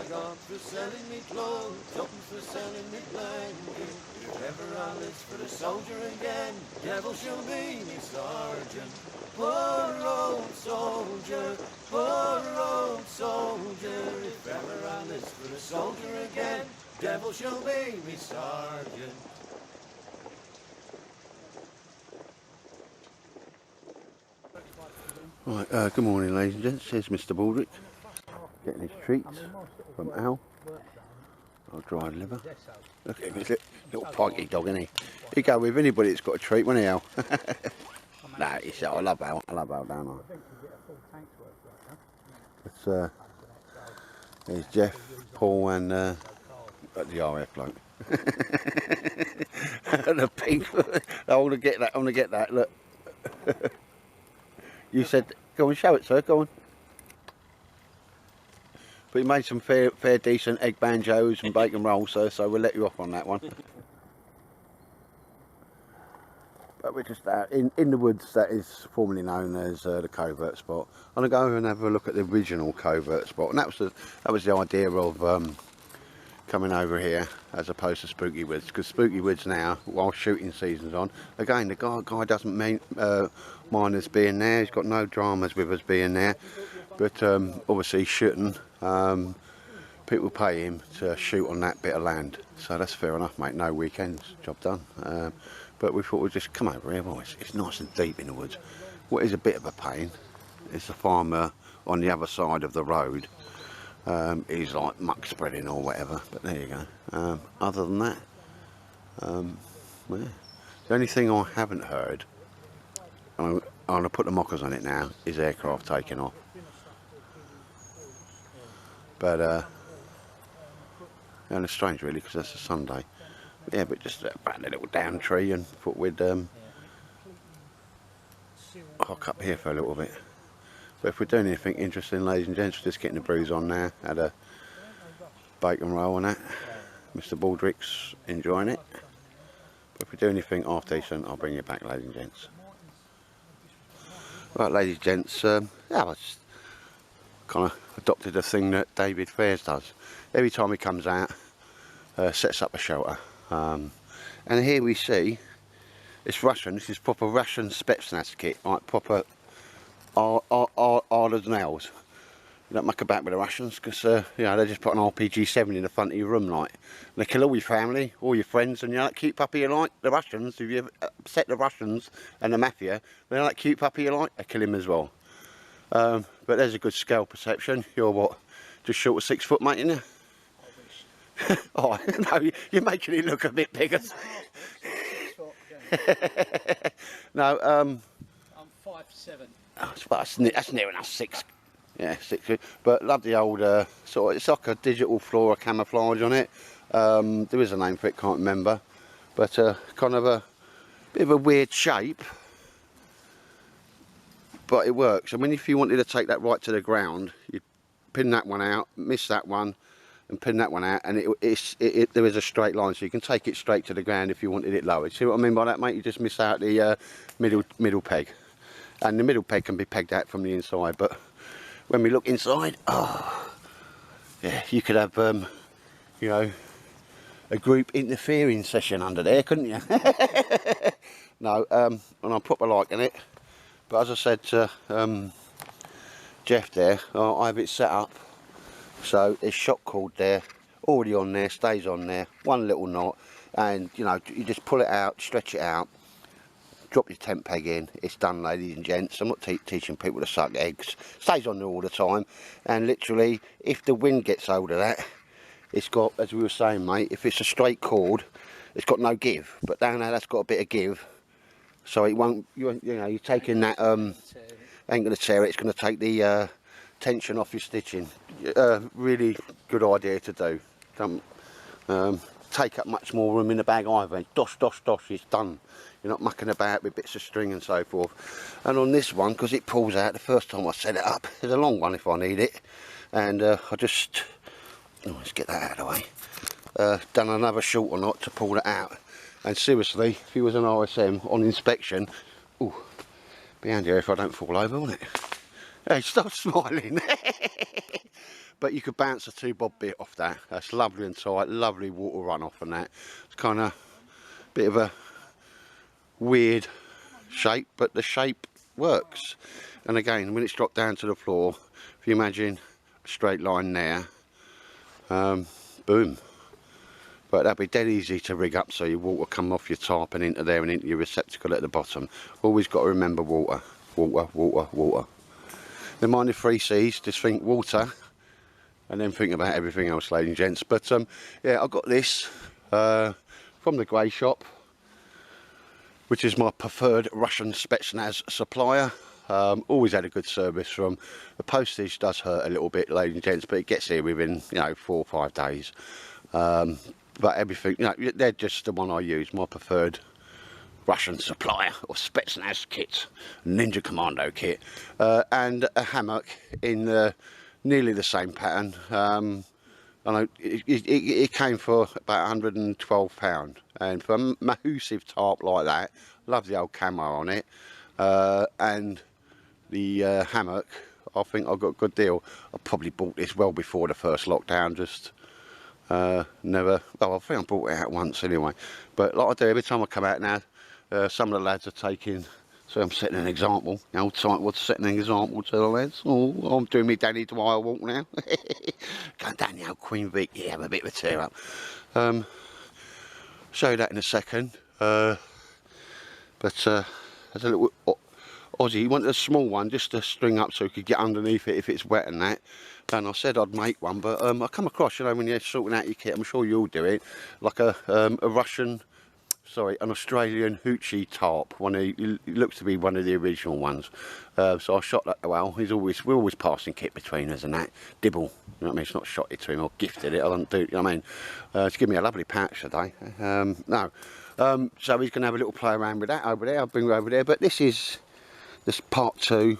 gone for selling me clothes, open for selling me blanket. If ever I list for the soldier again, devil show me sergeant. Poor old soldier, poor old soldier. If ever I list for the soldier again, devil show me sergeant. Right, good morning ladies and gents, here's Mr. Baldrick getting his treats from Al, our dried liver. Look at him, he's a little pikey dog, isn't he? He'd go with anybody that's got a treat, wouldn't he, Al? Nah, he's, I love Al, don't I? There's Jeff, Paul and the RF bloke. The pink, I want to get that, look. You said, go and show it, sir, go on. But you made some fair decent egg banjos and bacon rolls, sir, so we'll let you off on that one. But we're just out in the woods that is formerly known as the covert spot. I'm going to go over and have a look at the original covert spot, and that was the idea of coming over here as opposed to Spooky Woods, because Spooky Woods now, while shooting season's on, again the guy doesn't mind us being there. He's got no dramas with us being there, but obviously shooting, people pay him to shoot on that bit of land, so that's fair enough, mate. No weekends, job done. But we thought we'd just come over here. Well, it's nice and deep in the woods. What is a bit of a pain is the farmer on the other side of the road. He's like muck spreading or whatever, but there you go. Other than that, yeah. The only thing I haven't heard, I'm going to put the mockers on it now, is aircraft taking off. But and it's strange really, because that's a Sunday. But yeah, but just back the little down tree and thought we'd hock up here for a little bit. But if we're doing anything interesting, ladies and gents, we're just getting the brews on now. Had a bacon roll and that. Mr. Baldrick's enjoying it. But if we do anything half decent, I'll bring you back, ladies and gents. Right, ladies and gents, yeah, I just kind of adopted a thing that David Fairs does. Every time he comes out, sets up a shelter. And here we see, it's Russian, this is proper Russian Spetsnaz kit, like proper hard as nails. You don't muck about with the Russians, because you know, they just put an RPG-7 in the front of your room, like. And they kill all your family, all your friends, and you're that cute puppy you like. The Russians, if you upset the Russians and the mafia, they're that cute puppy you like, they kill him as well. But there's a good scale perception. You're what, just short of 6 foot, mate, isn't you? Oh no, you're making it look a bit bigger. No, I'm 5'7". That's near enough 6. Yeah, 6 foot. But love the old sort of, it's like a digital flora camouflage on it. There is a name for it, can't remember. But kind of a bit of a weird shape. But it works. I mean, if you wanted to take that right to the ground, you'd pin that one out, miss that one, and pin that one out, and there is a straight line, so you can take it straight to the ground if you wanted it lowered. See what I mean by that, mate? You just miss out the middle peg, and the middle peg can be pegged out from the inside. But when we look inside, oh yeah, you could have you know, a group interfering session under there, couldn't you? No, and I'm proper liking it. But as I said to Jeff there, I have it set up so there's shock cord there, already on there, stays on there, one little knot, and you know, you just pull it out, stretch it out, drop your tent peg in, it's done, ladies and gents. I'm not teaching people to suck eggs, stays on there all the time, and literally if the wind gets hold of that, it's got, as we were saying, mate, if it's a straight cord, it's got no give, but down there that's got a bit of give, so it won't, you know, you're taking that, ain't going to tear it, it's going to take the tension off your stitching. Really good idea to do. Don't take up much more room in the bag either. Dosh, it's done. You're not mucking about with bits of string and so forth. And on this one, because it pulls out the first time I set it up, it's a long one if I need it, and I just, let's get that out of the way, done another shorter knot to pull it out. And seriously, if he was an RSM on inspection, ooh, behind here if I don't fall over, won't it? Hey, stop smiling. but you could bounce a 2-bob bit off that. That's lovely and tight, lovely water runoff and that. It's kind of a bit of a weird shape, but the shape works. And again, when it's dropped down to the floor, if you imagine a straight line there, boom. But that'd be dead easy to rig up so your water come off your top and into there and into your receptacle at the bottom. Always got to remember water, water, water, water. Never mind the 3 C's, just think water and then think about everything else, ladies and gents. But yeah, I got this from the grey shop, which is my preferred Russian Spetsnaz supplier. Always had a good service from. The postage does hurt a little bit, ladies and gents, but it gets here within, you know, 4 or 5 days. But everything, you know, they're just the one I use, my preferred Russian supplier of Spetsnaz kit, Ninja Commando kit, and a hammock in nearly the same pattern. I know it came for about £112, and for a massive tarp like that, love the old camo on it, and the hammock, I think I got a good deal. I probably bought this well before the first lockdown, just never, well, I think I brought it out once anyway, but like I do every time I come out now, some of the lads are taking, so I'm setting an example, the old tight what's setting an example to the lads. Oh, I'm doing me Danny Dwyer walk now. Going down the old Queen Vic, yeah, have a bit of a tear up. Show you that in a second, but there's a little Aussie, he wanted a small one just to string up so he could get underneath it if it's wet and that. And I said I'd make one, but I come across, you know, when you're sorting out your kit, I'm sure you'll do it, like an Australian hoochie tarp. It looks to be one of the original ones. So I shot that. Well, we're always passing kit between us and that. Dibble, you know what I mean? It's not shot it to him or gifted it. I don't do, you know what I mean? It's given me a lovely pouch today. So he's going to have a little play around with that over there. I'll bring her over there. But this is part 2.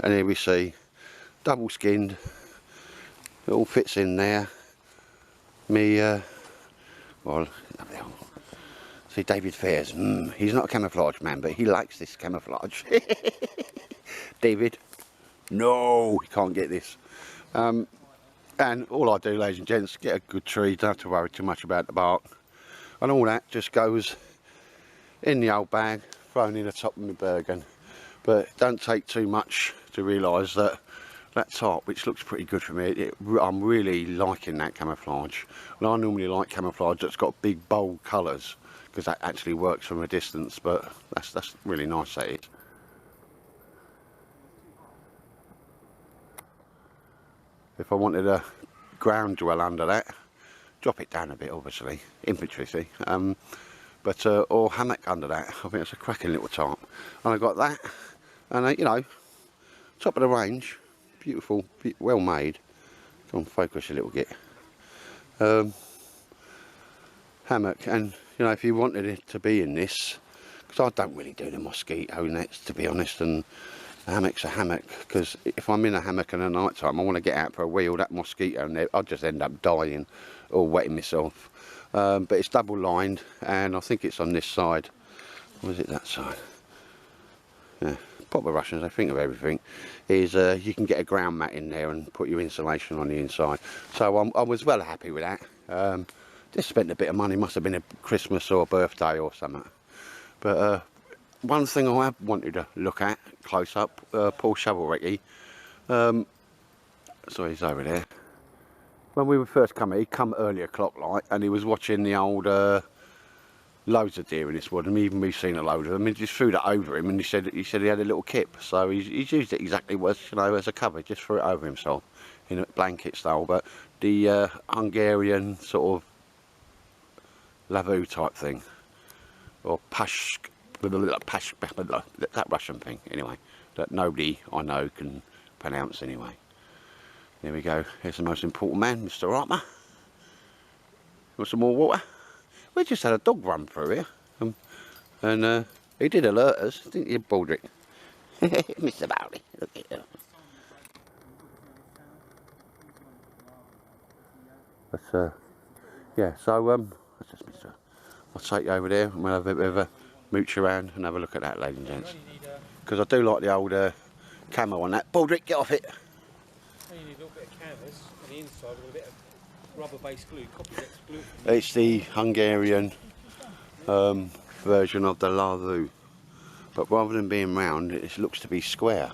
And here we see double skinned, it all fits in there. Well, see David Fairs, he's not a camouflage man, but he likes this camouflage. David, no, he can't get this. And all I do, ladies and gents, get a good tree, don't have to worry too much about the bark, and all that just goes in the old bag, thrown in the top of my Bergen. But don't take too much to realise that that tarp, which looks pretty good for me, I'm really liking that camouflage. And I normally like camouflage that's got big bold colours, because that actually works from a distance, but that's really nice, that is. If I wanted a ground dwell under that, drop it down a bit, obviously, infantry, see, or hammock under that. I think it's a cracking little tarp. And I got that, and you know, top of the range, beautiful, well made. Come on, focus a little bit. Hammock, and you know, if you wanted it to be in this, because I don't really do the mosquito nets, to be honest, and a hammock's a hammock, because if I'm in a hammock in the night time, I want to get out for a wheel, that mosquito net, I'll just end up dying or wetting myself. But it's double lined, and I think it's on this side. Or is it that side? Yeah, proper Russians, they think of everything. Is you can get a ground mat in there and put your insulation on the inside. So I was well happy with that. Just spent a bit of money, must have been a Christmas or a birthday or something. But one thing I have wanted to look at close up, Paul Shovelricky. Sorry, he's over there. When we were first coming, he'd come early o'clock like, and he was watching the old loads of deer in this wood, and even we've seen a load of them. He just threw that over him, and he said he had a little kip, so he's used it exactly as, you know, as a cover, just threw it over himself in a blanket style. But the Hungarian sort of lavu type thing, or that Russian thing anyway, that nobody I know can pronounce anyway. There we go, here's the most important man, Mr. Artmer. Want some more water? We just had a dog run through here, and he did alert us, didn't you, Baldrick? Mr. Bowley, look at you. But yeah, so that's just Mr. I'll take you over there and we'll have a bit of a mooch around and have a look at that, ladies and gents. Because I do like the old camo on that. Baldrick, get off it. You need a little bit of canvas on the inside with a bit of rubber-based glue, Copyrex glue. It's the Hungarian version of the Lavu, but rather than being round, it looks to be square,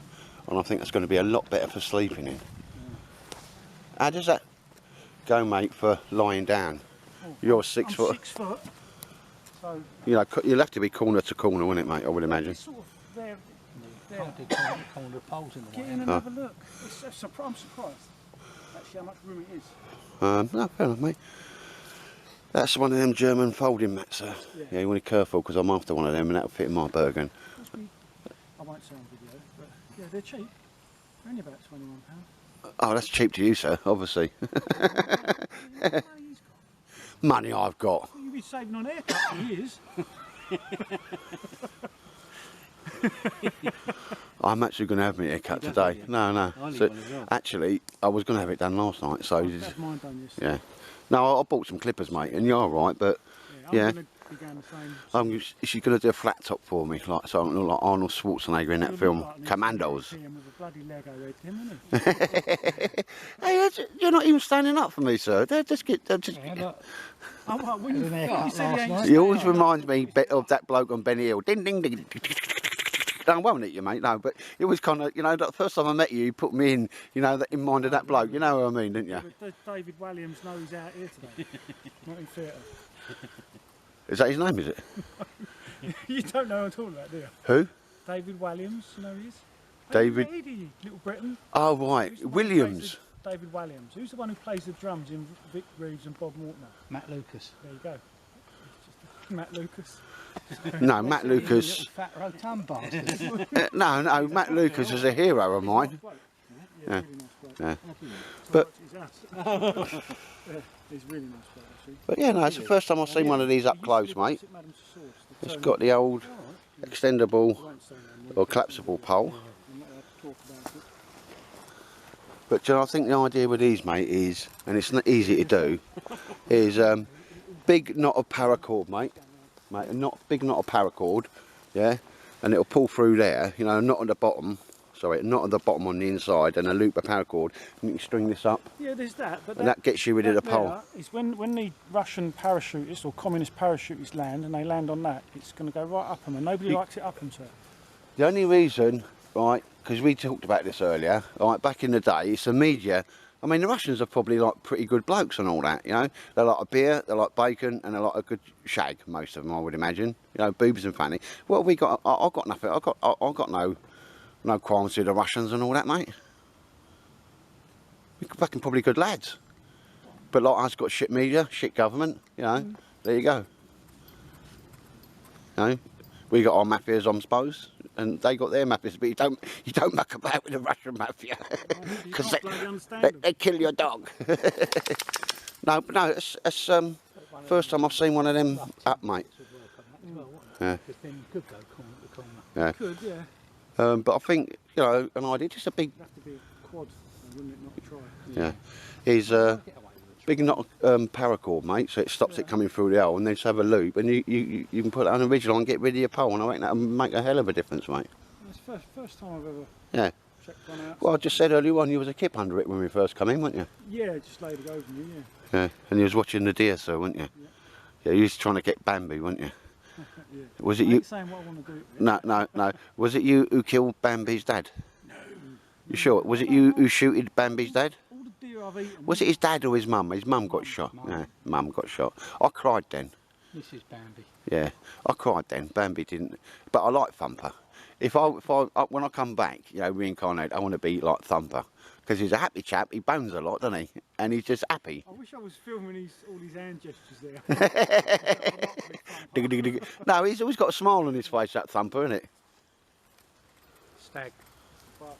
and I think that's going to be a lot better for sleeping in. How does that go, mate, for lying down? You're 6 foot. 6 foot. So You know, you'll have to be corner to corner, wouldn't it, mate? I would imagine. it's sort of there. Can't do corner of poles in the Get way. in and have a look. I'm surprised actually how much room it is. No, fair enough, mate. That's one of them German folding mats, sir. Yeah, you want to be careful because I'm after one of them and that'll fit in my Bergen. I won't say on video, but yeah, they're cheap. They're only about £21. Oh, that's cheap to you, sir, obviously. Money I've got. You've been saving on haircuts for years. I'm actually going to have my haircut today. No. So, actually, I was going to have it done last night, so... I've had mine done yesterday. Yeah. No, I bought some clippers, mate, and you're alright, but... Yeah. I'm going to be going the same. She's going to do a flat top for me, like so I don't look like Arnold Schwarzenegger in that film, Like Commandos. him with a bloody Lego head, him, isn't he? Hey, you're not even standing up for me, sir. Just get... Oh, what, when you said he ain't He always reminds me of that bloke on Benny Hill. Ding, ding, ding. No, I won't hit you, mate, no, but it was kind of, you know, the first time I met you, you put me in, you know, in mind of that bloke, you know what I mean, didn't you? David Williams knows he's out here today, not in theatre. Is that his name, is it? You don't know what I'm talking about, do you? Who? David Williams, you know who he is? David- Lady, Little Britain. Oh, right, Who's the one who Williams. plays the- David Williams. Who's the one who plays the drums in Vic Reeves and Bob Mortimer? Matt Lucas. There you go. Matt Lucas. No, Matt Lucas. Little fat rotund bastard. No, Matt Lucas is a hero of mine. Yeah, really nice bloke. Yeah. So But- much he's us. Yeah, he's really nice bloke, actually. But yeah, no, it's the first time I've seen one of these up close, mate. It's got the old extendable or collapsible pole. But you know, I think the idea with these, mate, is, and it's not easy to do, is big knot of paracord, mate, a big knot of paracord, yeah, and it'll pull through there, you know, not at the bottom, sorry, not at the bottom on the inside, and a loop of paracord, and you can string this up. Yeah, there's that. But and that gets you rid of the pole. Is when the Russian parachutists or communist parachutists land, and they land on that, it's going to go right up them, and nobody likes it up them, sir. The only reason, right, because we talked about this earlier, right, back in the day, it's the media. I mean, the Russians are probably like pretty good blokes and all that, you know. They like a beer, they like bacon, and they like a good shag, most of them, I would imagine. You know, boobs and fanny. Well, we got, I've got nothing, I've got no qualms with the Russians and all that, mate. We're fucking probably good lads. But like us, got shit media, shit government, you know, there you go. You know, we got our mafias, I suppose, and they got their mafias, but you don't muck about with the Russian mafia because they kill your dog. No, but no, it's first time I've seen one of them up, mate. Yeah. Could go corner to corner. Yeah. Could, yeah. But I think, you know, an idea, just a big, It'd have to be a quad, wouldn't it, not a tri? yeah, is big knot paracord, mate, so it stops it coming through the hole, and then just have a loop, and you can put it on original and get rid of your pole, and I reckon that'll make a hell of a difference, mate. It's the first time I've ever Yeah. checked one out. Well, I just said earlier on you was a kip under it when we first come in, weren't you? Yeah, just laid it over me, yeah. Yeah. And you was watching the deer, sir, weren't you? Yeah, you was trying to get Bambi, weren't you? Yeah. Was it I you? ain't saying what I want to do. No. Was it you who killed Bambi's dad? No. You sure? Was it you who shooted Bambi's dad? All the deer I've eaten. Was it his dad or his mum? His mum got shot. Yeah, mum got shot. I cried then. This is Bambi. Yeah, I cried then. Bambi didn't. But I like Thumper. If I when I come back, you know, reincarnate, I want to be like Thumper. Because he's a happy chap, he bones a lot, doesn't he? And he's just happy. I wish I was filming all these hand gestures there. Dig, dig, dig. No, he's always got a smile on his face, that Thumper, isn't it? Stag.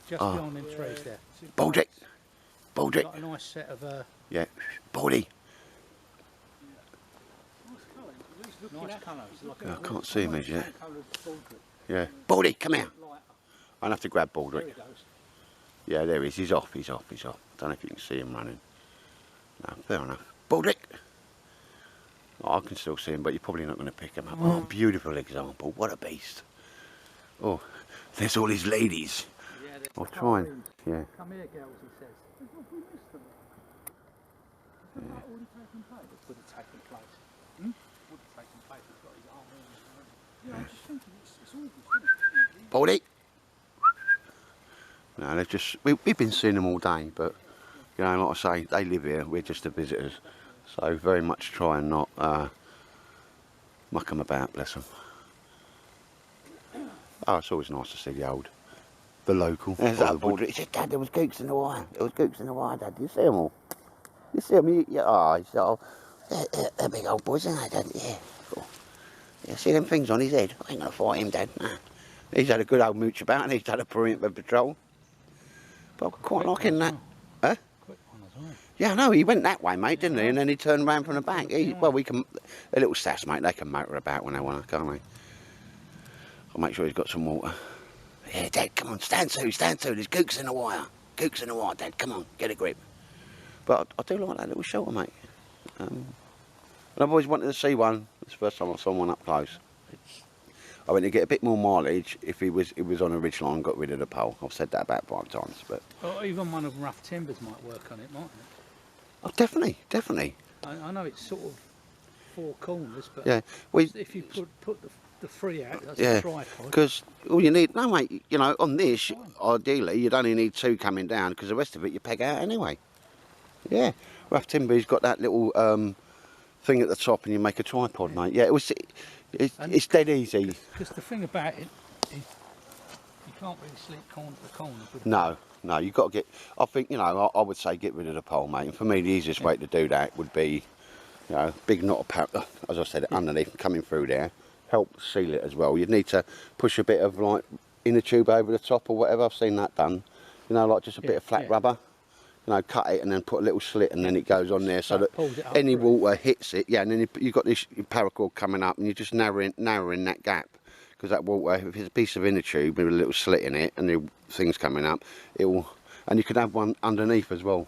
Just behind them trees there. Baldrick. Baldrick. Got a nice set of Yeah. Baldy. nice colours. Like I can't see him as yet. coloured baldrick. Yeah. Baldy, come here. Lighter. I'll have to grab There Baldrick. he goes. Yeah, there he is. He's off. Don't know if you can see him running. No, fair enough. Baldrick. Oh, I can still see him, but you're probably not going to pick him up. Oh, beautiful example. What a beast. Oh, there's all his ladies. Yeah, I'll try and, yeah. Come here, girls, he says. We missed them. Has that already taken place? It would have taken place. Would have taken place. He's got his arm in. Yeah, I'm just thinking it's August, isn't it? Baldy! No, they're just, we've been seeing them all day, but, you know, like I say, they live here, we're just the visitors. So very much try and not muck them about, bless them. Oh, it's always nice to see the local. There's that Baldy. He said, Dad, there was gooks in the wire. There was gooks in the wire, Dad. Do you see them all? You see them? Oh, he said, oh, they're big old boys, aren't they, Dad? Yeah. Cool. Yeah, see them things on his head? I ain't going to fight him, Dad. Nah. He's had a good old mooch about and he's had a brilliant patrol. But I'm quite liking that. Huh? Quick one as well. Yeah, I know, he went that way, mate, didn't he? And then he turned round from the back. Well, we can, the little sass, mate, they can motor about when they want to, can't they? I'll make sure he's got some water. Yeah, Dad, come on, stand to, there's gooks in the wire. Gooks in the wire, Dad, come on, get a grip. But I do like that little shelter, mate. And I've always wanted to see one. It's the first time I saw one up close. I went to get a bit more mileage if it was on a ridge line and got rid of the pole. I've said that about 5 times, but... Well, even one of rough timbers might work on it, mightn't it? Oh, definitely, definitely. I know it's sort of 4 corners, but yeah, if you put the free out, that's a tripod. Because all you need... No, mate, you know, on this, ideally, you'd only need 2 coming down because the rest of it you peg out anyway. Yeah, rough timber's got that little thing at the top and you make a tripod, mate. Yeah, it's dead easy. Because the thing about it is you can't really sleep corner to corner. No, you've got to get... I think, you know, I would say get rid of the pole, mate. And for me, the easiest way to do that would be, you know, big knot of powder, as I said, underneath, coming through there. Help seal it as well. You'd need to push a bit of, like, inner tube over the top or whatever. I've seen that done. You know, like just a bit of flat rubber. You know, cut it and then put a little slit and then it goes on there so that any water hits it. Yeah, and then you've got this paracord coming up and you're just narrowing that gap. Because that water, if it's a piece of inner tube with a little slit in it and the things coming up, it will... And you could have one underneath as well.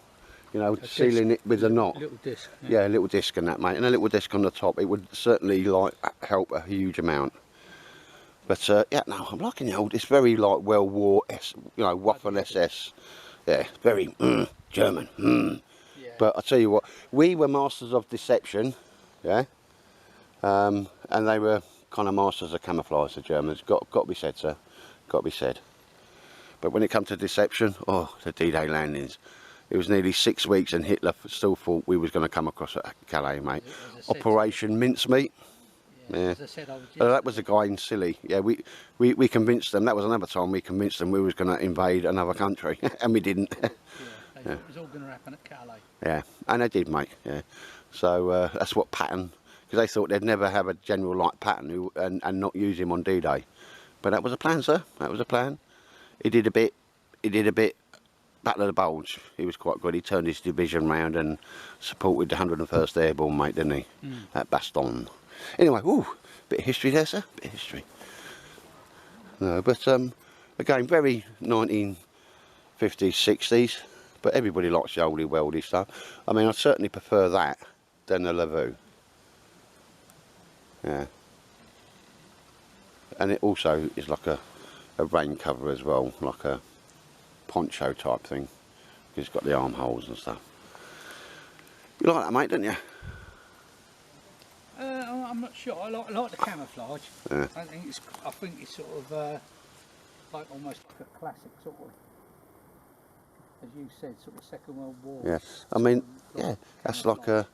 You know, sealing it with a knot. A little disc. Yeah, a little disc and that, mate. And a little disc on the top. It would certainly, like, help a huge amount. But, yeah, no, I'm liking the old... It's very, like, well-wore, you know, Waffen SS. Yeah, very German. Yeah. But I tell you what, we were masters of deception, yeah, and they were kind of masters of camouflage. The Germans, got to be said, sir, got to be said. But when it comes to deception, oh, the D-Day landings, it was nearly 6 weeks, and Hitler still thought we was going to come across at Calais, mate. Operation Mincemeat. Yeah, as I said, that was a guy in Scilly. Yeah, we convinced them. That was another time we convinced them we was going to invade another country, and we didn't. It was all going to happen at Calais. Yeah, and they did, mate. Yeah, so that's what Patton, because they thought they'd never have a general like Patton and not use him on D-Day, but that was a plan, sir. That was a plan. He did a bit. Battle of the Bulge. He was quite good. He turned his division round and supported the 101st Airborne, mate, didn't he? At Bastogne. Anyway, bit of history there, sir. Bit of history. No, but again, very 1950s, 60s. But everybody likes the oldie weldy stuff. I mean, I certainly prefer that than the Lavoo. Yeah. And it also is like a rain cover as well, like a poncho type thing. Because it's got the armholes and stuff. You like that, mate, don't you? I'm not sure. I like the camouflage. Yeah. I think it's sort of like almost like a classic sort of, as you said, sort of Second World War. Yeah. I mean, yeah, that's like a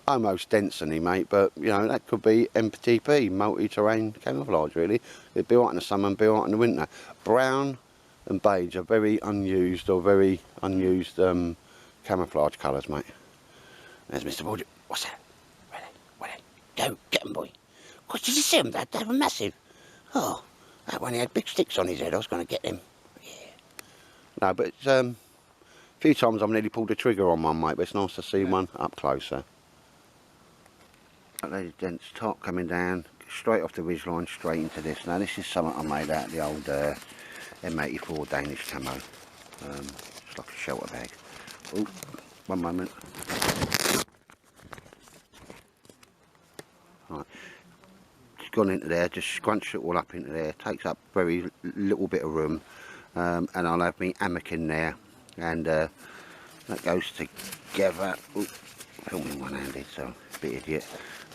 almost density, mate. But you know, that could be MTP, multi-terrain camouflage. Really, it'd be right in the summer and be right in the winter. Brown and beige are very unused camouflage colours, mate. There's Mr. Baldy. What's that? Go, get him, boy. What, did you see him, Dad? They were massive. Oh, that one, he had big sticks on his head. I was going to get him. Yeah. No, but a few times I've nearly pulled the trigger on one, mate, but it's nice to see one up closer. Ladies and gents, top coming down, straight off the ridgeline, straight into this. Now, this is something I made out of the old M84 Danish camo. It's like a shelter bag. Oh, one moment. Right, just gone into there, just scrunched it all up into there, takes up very little bit of room, and I'll have me hammock in there, and that goes together. Ooh, filming one-handed, so a bit idiot.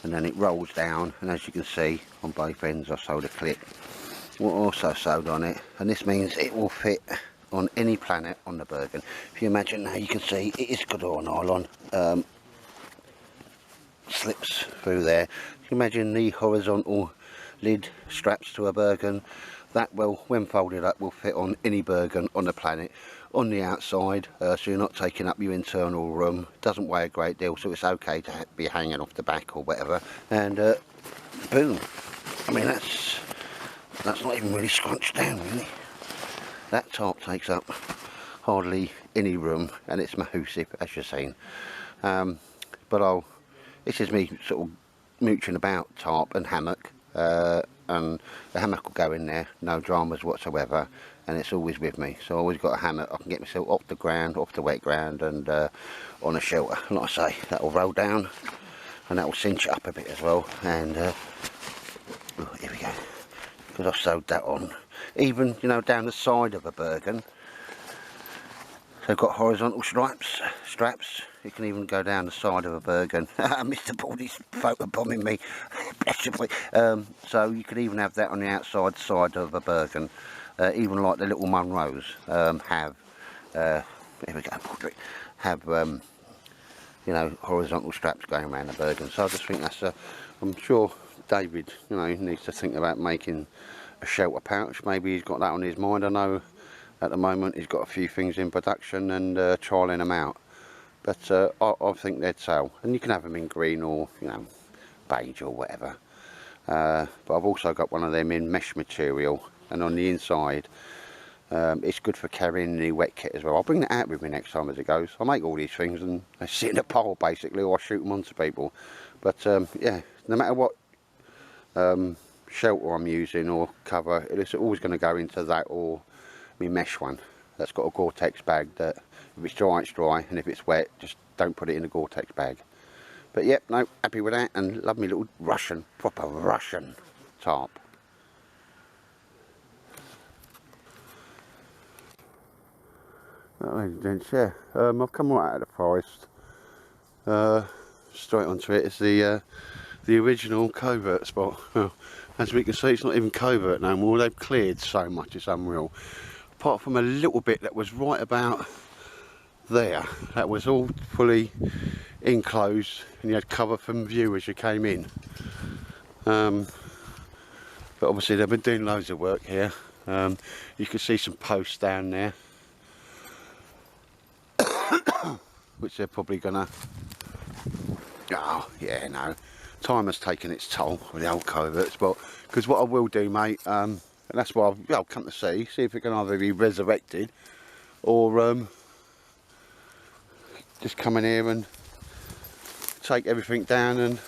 And then it rolls down, and as you can see on both ends I sewed a clip. What also sewed on it, and this means it will fit on any planet on the Bergen. If you imagine now, you can see it is good or nylon. Slips through there. You can imagine the horizontal lid straps to a Bergen. That will, when folded up, will fit on any Bergen on the planet on the outside, so you're not taking up your internal room. Doesn't weigh a great deal, so it's okay to be hanging off the back or whatever. And boom. I mean, that's not even really scrunched down, really. That tarp takes up hardly any room, and it's mahoosive, as you've seen. But this is me sort of mooching about tarp and hammock, and the hammock will go in there, no dramas whatsoever, and it's always with me. So I always got a hammock. I can get myself off the ground, off the wet ground, and on a shelter. Like I say, that will roll down, and that will cinch it up a bit as well. And here we go, because I've sewed that on. Even, you know, down the side of a Bergen, they've got horizontal straps. You can even go down the side of a Bergen. Mr. Baldy's photobombing me. Bless you, boy. So you could even have that on the outside side of a Bergen. Even like the little Munros have. Here we go, Patrick. Have you know, horizontal straps going around the Bergen. So I just think that's I'm sure David, you know, needs to think about making a shelter pouch. Maybe he's got that on his mind. I know at the moment he's got a few things in production and trialling them out, but I think they'd sell, and you can have them in green or, you know, beige or whatever. But I've also got one of them in mesh material, and on the inside it's good for carrying the wet kit as well. I'll bring that out with me next time as it goes. I make all these things and they sit in a pile basically, or I shoot them onto people. But yeah, no matter what shelter I'm using or cover, it's always going to go into that or my mesh one that's got a Gore-Tex bag, that if it's dry, it's dry, and if it's wet, just don't put it in a Gore-Tex bag. But yep, no, happy with that, and love me little Russian, proper Russian tarp. Ladies and gents, yeah, I've come right out of the forest, straight onto it. It's the original covert spot. Well, as we can see, it's not even covert no more. They've cleared so much, it's unreal. Apart from a little bit that was right about there, that was all fully enclosed, and you had cover from view as you came in. But obviously they've been doing loads of work here. You can see some posts down there, which they're probably gonna, oh yeah, no, time has taken its toll with the old coverts. But because what I will do, mate, and that's why I've come to see if it can either be resurrected or just come in here and take everything down and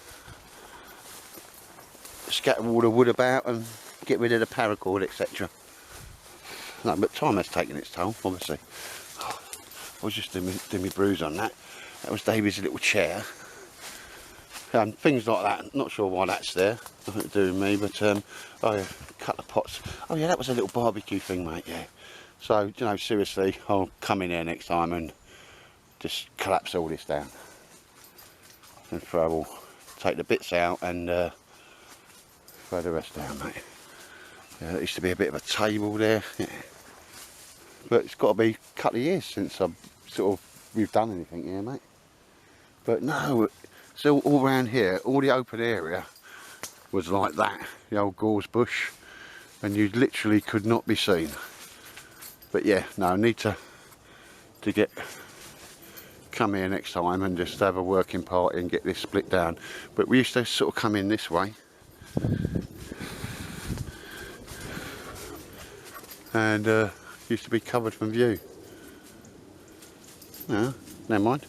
scatter all the wood about and get rid of the paracord, etc. No, but time has taken its toll, obviously. I was just doing my bruise on that. That was David's little chair. Things like that. Not sure why that's there. Nothing to do with me, but oh yeah, a couple of pots. Oh yeah, that was a little barbecue thing, mate. Yeah. So, you know, seriously, I'll come in here next time and just collapse all this down and take the bits out and throw the rest down, mate. Yeah, there used to be a bit of a table there. Yeah. But it's got to be a couple of years since we've done anything here, mate. But no, so all around here, all the open area was like that, the old gorse bush, and you literally could not be seen. But yeah, no, I need to come here next time and just have a working party and get this split down. But we used to sort of come in this way, and used to be covered from view. No, never mind.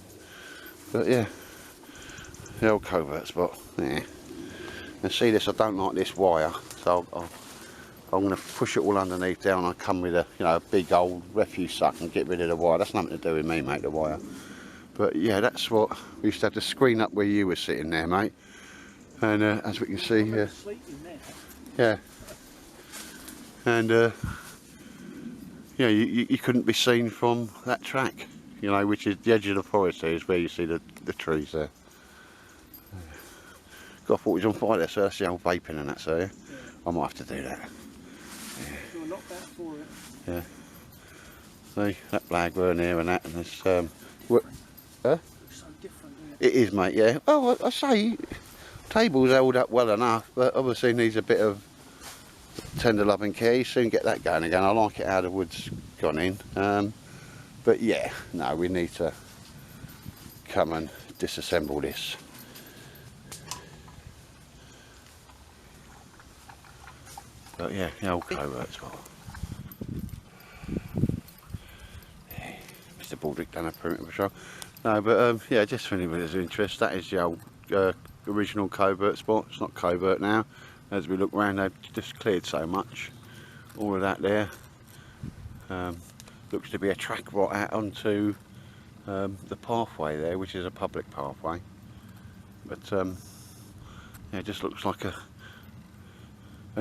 But yeah, the old covert spot. Yeah. And see this, I don't like this wire, so I'm going to push it all underneath down. I come with a, you know, a big old refuse suck and get rid of the wire. That's nothing to do with me, mate, the wire. But yeah, that's what we used to have the screen up where you were sitting there, mate. And as we can see here, yeah. And Yeah, you couldn't be seen from that track, you know, which is the edge of the forest there, is where you see the trees there. God, I thought it was on fire there, so that's the old vaping and that, so yeah. I might have to do that. You'll knock that for it. Yeah. See, that flag weren't here and that, and this, huh? It's so different, isn't it? It is, mate, yeah. Oh, I say, table's held up well enough, but obviously needs a bit of tender loving care. You soon get that going again. I like it how the wood's gone in. But yeah, no, we need to come and disassemble this. But yeah, the old covert's got. Yeah, Mr. Baldrick done a perimeter patrol. No, but yeah, just for anybody's interest, that is the old original covert spot. It's not covert now. As we look around, they've just cleared so much. All of that there looks to be a track right out onto the pathway there, which is a public pathway. But yeah, it just looks like a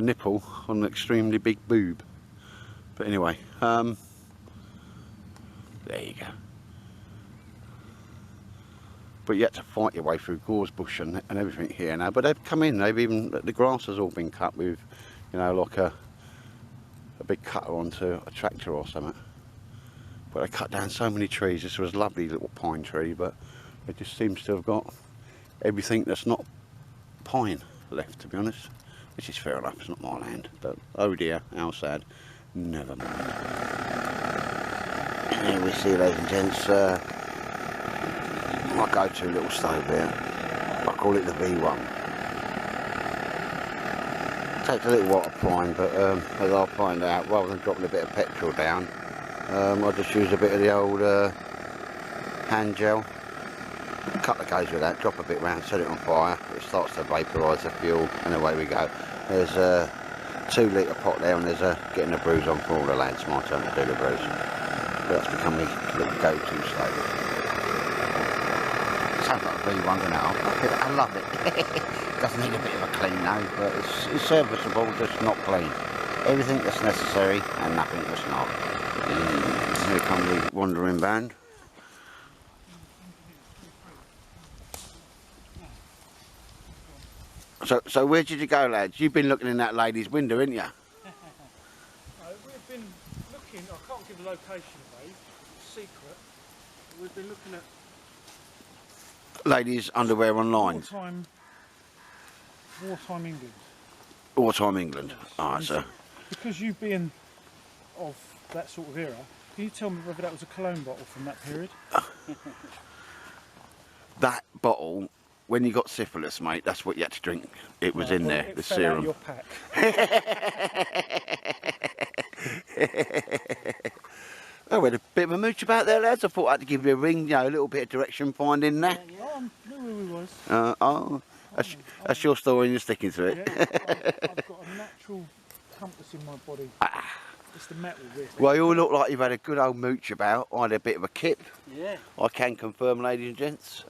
nipple on an extremely big boob. But anyway, there you go. But you had to fight your way through gorse bush and everything here now. But they've come in, the grass has all been cut with, you know, like a big cutter onto a tractor or something. But they cut down so many trees. This was a lovely little pine tree, but it just seems to have got everything that's not pine left, to be honest. Which is fair enough, it's not my land. But oh dear, how sad. Never mind. Here we see, ladies and gents, my go-to little stove here. I call it the V1. Takes a little while to prime, but as I'll find out, rather than dropping a bit of petrol down, I just use a bit of the old hand gel. A couple of goes with that, drop a bit round, set it on fire, it starts to vaporise the fuel, and away we go. There's a 2 litre pot there, and there's getting the brews on for all the lads. My turn to do the brews. But that's become my little go-to stove. Sounds like a V1, doesn't it? I love it. Doesn't need a bit of a clean though, but it's serviceable, just not clean. Everything that's necessary and nothing that's not. Here comes the wandering band. So where did you go, lads? You've been looking in that lady's window, haven't you? No, we've been looking, I can't give the location away, it's secret. We've been looking at Ladies' underwear online. wartime England. Wartime England. Yes. Alright, so. Because you being of that sort of era, can you tell me whether that was a cologne bottle from that period? That bottle, when you got syphilis, mate, that's what you had to drink. It was in there, it the fell serum. Out of your pack. Oh, we had a bit of a mooch about there, lads. I thought I'd give you a ring, you know, a little bit of direction finding that. Oh, I knew who he was. That's your story and you're sticking to it. Yeah, I've got a natural compass in my body. It's the metal, really. Well, you all look like you've had a good old mooch about. I had a bit of a kip. Yeah. I can confirm, ladies and gents.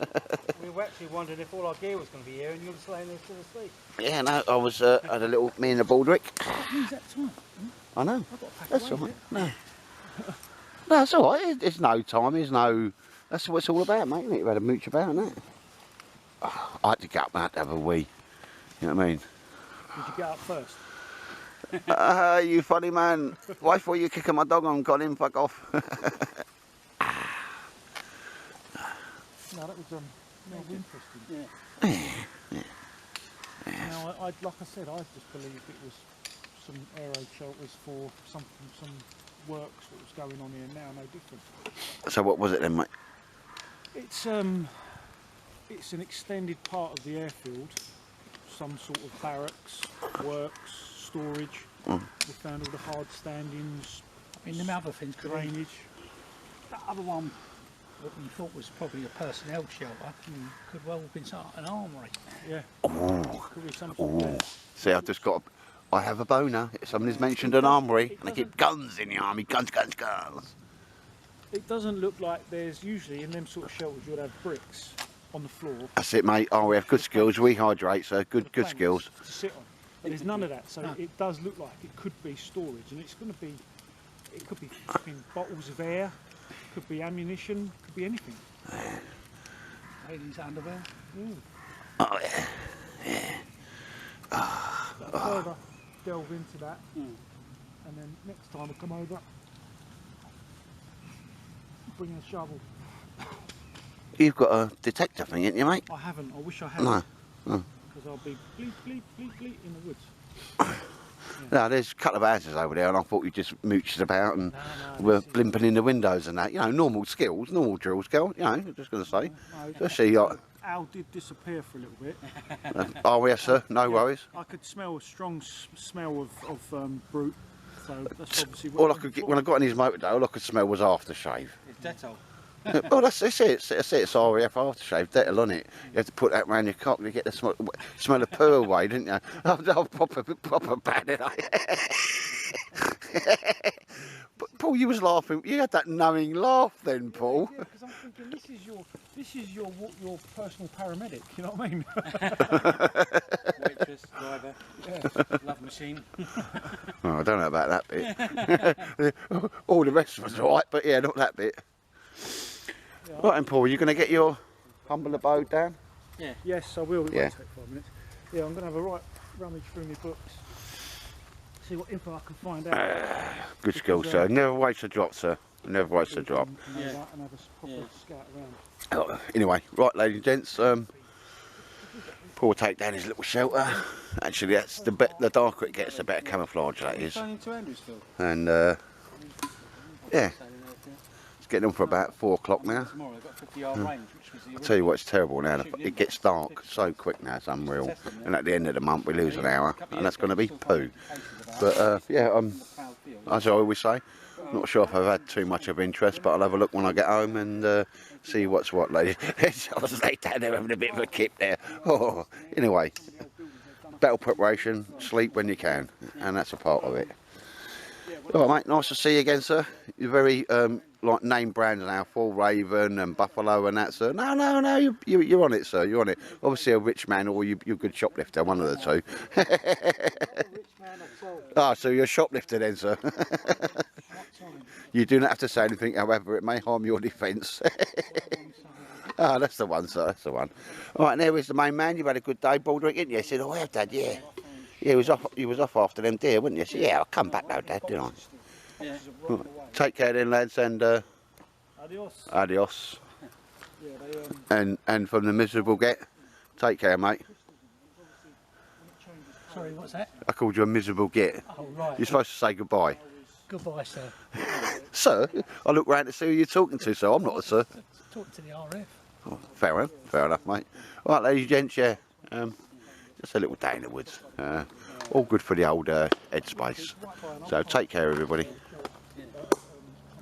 We were actually wondering if all our gear was going to be here and you were just laying there still asleep. Yeah, no, I was, had a little, me and the Baldrick. Who's that time? I know. I've got to pack That's away all with right. it. No. No, it's all right. There's no time. There's no. That's what it's all about, mate. You've had a mooch about, isn't it? Oh, I had to get up and I had to have a wee. You know what I mean? Did you get up first? You funny man. Why for you kicking my dog on? Got him. Fuck off. No, that was interesting. Yeah. Now, like I said, I just believed it was some aero shelters for some works that was going on here. Now, no different. So what was it then, mate? It's an extended part of the airfield, some sort of barracks, works, storage. We found all the hard standings. I mean, the other things could be, drainage. that other one that we thought was probably a personnel shelter could well have been an armoury. Yeah. Oh, Could be some sort of see, I've just got. I have a boner. If somebody's mentioned an armoury, and they keep guns in the army, guns. It doesn't look like there's usually in them sort of shelters you'd have bricks on the floor. That's it, mate. Oh, we have good skills. We hydrate, so good planks skills. to sit on. But there's none of that, so it does look like it could be storage, and it's going to be It could be flipping bottles of air, could be ammunition, could be anything. Ladies' underwear. Oh yeah. Further delve into that, and then next time I come over, bring a shovel. You've got a detector thing, ain't you, mate? I haven't. I wish I had. No. Because I'll be bleep, bleep, bleep, bleep in the woods. No, there's a couple of houses over there, and I thought you just mooched about and were blimping in the windows and that. You know, normal skills, normal drill skill. You know, I'm just going to say. Especially like. Al did disappear for a little bit. Oh yes, sir. No worries. I could smell a strong smell of brute. So that's obviously. All I could get when I got in his motor, all I could smell was aftershave. It's Dettol. Oh, that's it. It's RAF aftershave, Dettol on it. You have to put that round your cock to get the smell of poo away, didn't you? Oh, proper bad, didn't I? But Paul, you was laughing. You had that knowing laugh then, Paul. Yeah, because I'm thinking this is your personal paramedic. You know what I mean? Waitress, driver, love machine. Oh, I don't know about that bit. All the rest was alright, but yeah, not that bit. Yeah. Right then, Paul, are you going to get your humble abode down? Yeah. Yes, I will. It Yeah. won't take 5 minutes. Yeah, I'm going to have a right rummage through my books. See what info I can find out. Good skill, sir. Never waste a drop, sir. Never waste a drop. And have a proper scout around. Oh, anyway, right, ladies and gents, Paul will take down his little shelter. Actually, that's the darker it gets, the better camouflage that is. Going into Andrewsville. And yeah, it's getting on for about 4 o'clock now. Tomorrow I've got 50-yard range, which was the I'll tell you what, it's terrible now. It gets dark so quick now, it's unreal. And at the end of the month, we lose an hour, and that's going to be poo. But yeah, as I always say, not sure if I've had too much of interest, but I'll have a look when I get home and see what's what, ladies. I was laid down there having a bit of a kip there. Oh, anyway, battle preparation, sleep when you can, and that's a part of it. All right, mate, nice to see you again, sir. You're very like name brands now, Fall Raven and Buffalo and that, sir. No, you're on it, sir. You're on it. Obviously a rich man, or you're a good shoplifter, one of the two. Ah, so you're a shoplifter then, sir. You do not have to say anything, however, it may harm your defence. Ah, that's the one, sir. That's the one. All right, and there is the main man. You've had a good day, Baldrick, haven't you? He said, "Oh, I have, Dad. Yeah." Yeah, he was off after them deer, wasn't you? So, yeah, I'll come back though, Dad, didn't I? Yeah. Right. Take care then, lads, and Adios. adios. Yeah, And from the miserable get, take care, mate. Sorry, what's that? I called you a miserable get. Oh, right. You're supposed to say goodbye. Goodbye, sir. Sir, I look round to see who you're talking to, so I'm not a sir. Talk to the RF. Oh, fair enough, mate. All right, ladies and gents, yeah. Just a little day in the woods. All good for the old headspace. So take care, everybody.